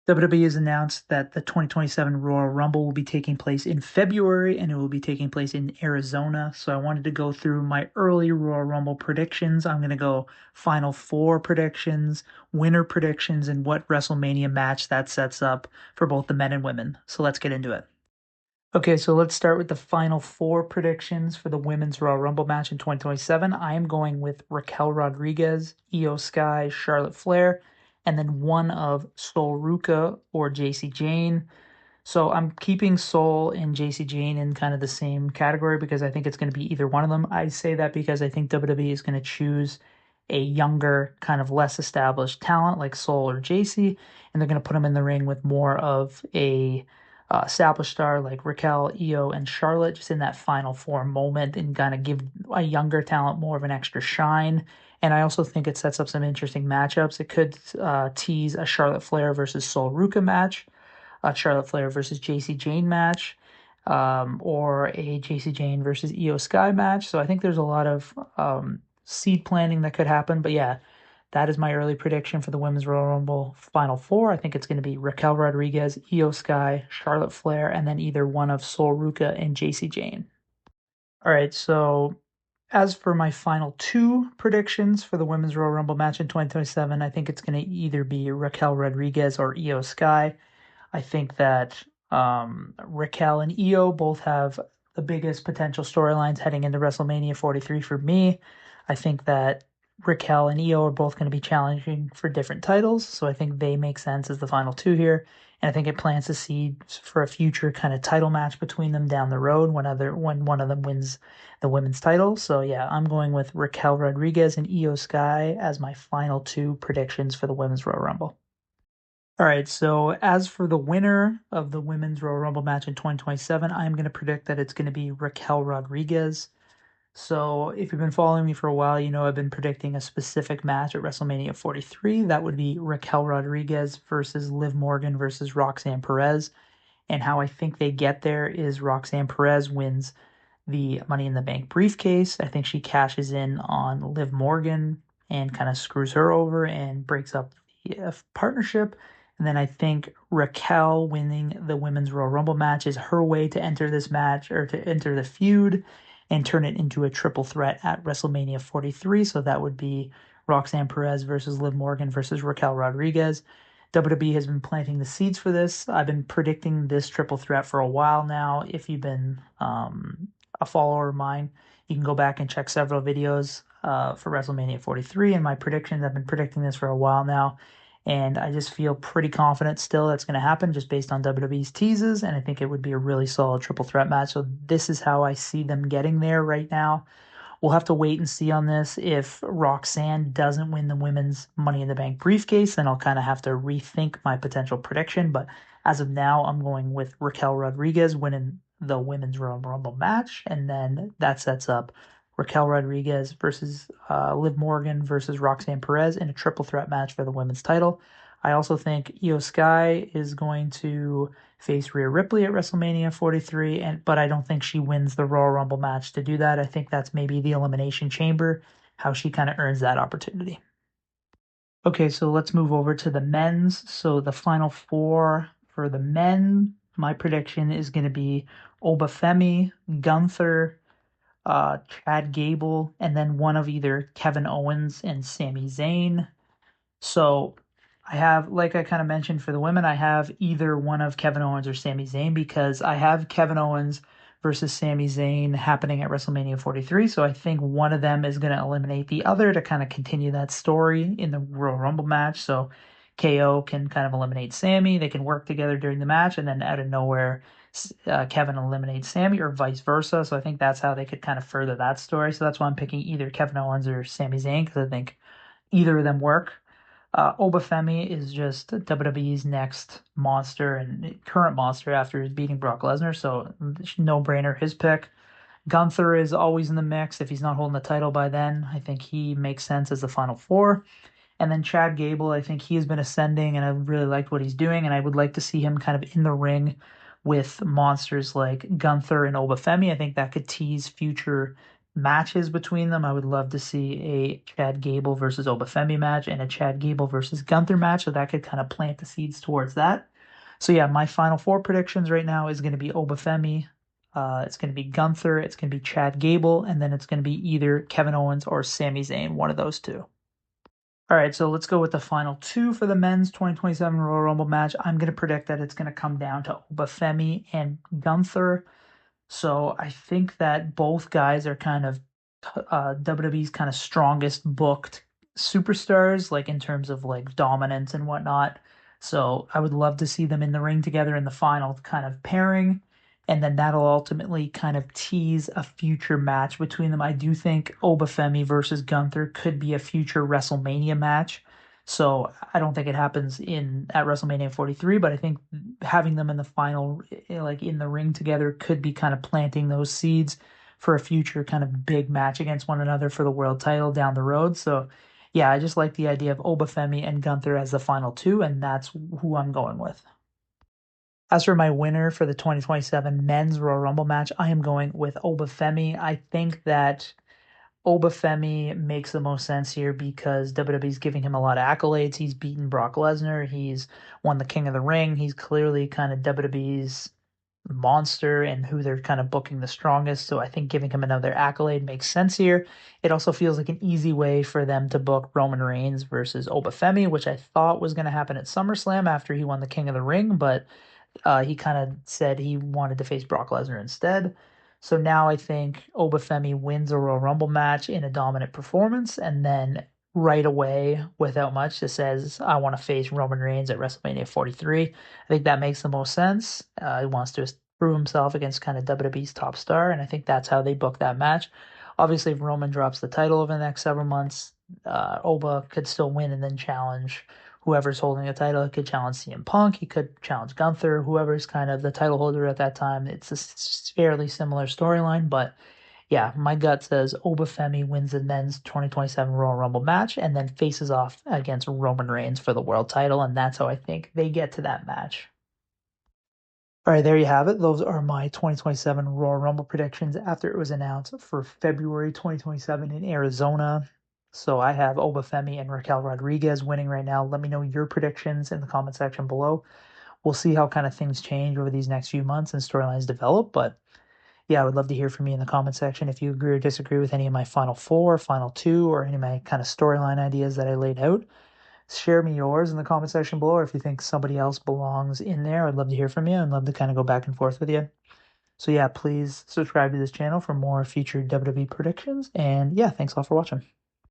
WWE has announced that the 2027 Royal Rumble will be taking place in February and it will be taking place in Arizona. So I wanted to go through my early Royal Rumble predictions. I'm going to go Final Four predictions, winner predictions, and what WrestleMania match that sets up for both the men and women. So let's get into it. Okay, so let's start with the Final Four predictions for the Women's Royal Rumble match in 2027. I am going with Raquel Rodriguez, Io Sky, Charlotte Flair, and then one of Sol Ruca or JC Jane. So I'm keeping Sol and JC Jane in kind of the same category because I think it's going to be either one of them. I say that because I think WWE is going to choose a younger, kind of less established talent like Sol or JC, and they're going to put them in the ring with more of a established star like Raquel, Io, and Charlotte, just in that final four moment and kind of give a younger talent more of an extra shine. And I also think it sets up some interesting matchups. It could tease a Charlotte Flair versus Sol Ruca match, a Charlotte Flair versus JC Jane match, or a JC Jane versus Io Sky match. So I think there's a lot of seed planning that could happen. But yeah, that is my early prediction for the Women's Royal Rumble Final Four. I think it's going to be Raquel Rodriguez, Io Sky, Charlotte Flair, and then either one of Sol Ruca and JC Jane. All right, so as for my final two predictions for the Women's Royal Rumble match in 2027, I think it's going to either be Raquel Rodriguez or Io Sky. I think that Raquel and Io both have the biggest potential storylines heading into WrestleMania 43 for me. I think that Raquel and Io are both going to be challenging for different titles, so I think they make sense as the final two here. And I think it plants the seeds for a future kind of title match between them down the road when one of them wins the women's title. So yeah, I'm going with Raquel Rodriguez and Io Sky as my final two predictions for the Women's Royal Rumble. All right, so as for the winner of the Women's Royal Rumble match in 2027, I'm going to predict that it's going to be Raquel Rodriguez. So if you've been following me for a while, you know I've been predicting a specific match at WrestleMania 43. That would be Raquel Rodriguez versus Liv Morgan versus Roxanne Perez. And how I think they get there is Roxanne Perez wins the Money in the Bank briefcase. I think she cashes in on Liv Morgan and kind of screws her over and breaks up the partnership. And then I think Raquel winning the Women's Royal Rumble match is her way to enter this match or to enter the feud and turn it into a triple threat at WrestleMania 43. So that would be Roxanne Perez versus Liv Morgan versus Raquel Rodriguez. WWE has been planting the seeds for this. I've been predicting this triple threat for a while now. If you've been a follower of mine, you can go back and check several videos for WrestleMania 43 and my predictions. I've been predicting this for a while now, and I just feel pretty confident still that's going to happen just based on WWE's teases, and I think it would be a really solid triple threat match. So this is how I see them getting there right now. We'll have to wait and see on this. If Roxanne doesn't win the women's Money in the Bank briefcase, then I'll kind of have to rethink my potential prediction. But as of now, I'm going with Raquel Rodriguez winning the Women's Royal Rumble match. And then that sets up Raquel Rodriguez versus Liv Morgan versus Roxanne Perez in a triple threat match for the women's title. I also think Io Sky is going to face Rhea Ripley at WrestleMania 43, but I don't think she wins the Royal Rumble match to do that. I think that's maybe the Elimination Chamber, how she kind of earns that opportunity. Okay, so let's move over to the men's. So the final four for the men, my prediction is going to be Obafemi, Gunther, Chad Gable, and then one of either Kevin Owens and Sami Zayn. So I have, like I kind of mentioned for the women, I have either one of Kevin Owens or Sami Zayn because I have Kevin Owens versus Sami Zayn happening at WrestleMania 43. So I think one of them is going to eliminate the other to kind of continue that story in the Royal Rumble match. So KO can kind of eliminate Sami. They can work together during the match, and then out of nowhere, Kevin eliminates Sami or vice versa. So I think that's how they could kind of further that story. So that's why I'm picking either Kevin Owens or Sami Zayn because I think either of them work. Obafemi is just WWE's next monster and current monster after beating Brock Lesnar, so no brainer his pick. Gunther is always in the mix. If he's not holding the title by then, I think he makes sense as the final four. And then Chad Gable, I think he has been ascending, and I really liked what he's doing, and I would like to see him kind of in the ring with monsters like Gunther and Obafemi. I think that could tease future matches between them. I would love to see a Chad Gable versus Obafemi match and a Chad Gable versus Gunther match, so that could kind of plant the seeds towards that. So yeah, my final four predictions right now is going to be Obafemi, it's going to be Gunther, it's going to be Chad Gable, and then it's going to be either Kevin Owens or Sami Zayn, one of those two. All right, so let's go with the final two for the men's 2027 Royal Rumble match. I'm going to predict that it's going to come down to Obafemi and Gunther. So I think that both guys are kind of WWE's kind of strongest booked superstars, like in terms of like dominance and whatnot. So I would love to see them in the ring together in the final kind of pairing. And then that'll ultimately kind of tease a future match between them. I do think Obafemi versus Gunther could be a future WrestleMania match. So I don't think it happens in at WrestleMania 43, but I think having them in the final, like in the ring together, could be kind of planting those seeds for a future kind of big match against one another for the world title down the road. So yeah, I just like the idea of Obafemi and Gunther as the final two, and that's who I'm going with. As for my winner for the 2027 men's Royal Rumble match, I am going with Obafemi. I think that Obafemi makes the most sense here because WWE's giving him a lot of accolades. He's beaten Brock Lesnar. He's won the King of the Ring. He's clearly kind of WWE's monster and who they're kind of booking the strongest. So I think giving him another accolade makes sense here. It also feels like an easy way for them to book Roman Reigns versus Obafemi, which I thought was going to happen at SummerSlam after he won the King of the Ring, but he kind of said he wanted to face Brock Lesnar instead. So now I think Obafemi wins a Royal Rumble match in a dominant performance, and then right away, without much, just says, I want to face Roman Reigns at WrestleMania 43. I think that makes the most sense. He wants to prove himself against kind of WWE's top star, and I think that's how they book that match. Obviously, if Roman drops the title over the next several months, Oba could still win and then challenge whoever's holding the title. He could challenge CM Punk. He could challenge Gunther, whoever's kind of the title holder at that time. It's a fairly similar storyline, but yeah, my gut says Obafemi wins the men's 2027 Royal Rumble match and then faces off against Roman Reigns for the world title, and that's how I think they get to that match. All right, there you have it. Those are my 2027 Royal Rumble predictions after it was announced for February 2027 in Arizona. So I have Obafemi and Raquel Rodriguez winning right now. Let me know your predictions in the comment section below. We'll see how kind of things change over these next few months and storylines develop. But yeah, I would love to hear from you in the comment section if you agree or disagree with any of my final four, final two, or any of my kind of storyline ideas that I laid out. Share me yours in the comment section below, or if you think somebody else belongs in there, I'd love to hear from you and love to kind of go back and forth with you. So yeah, please subscribe to this channel for more future WWE predictions. And yeah, thanks all for watching.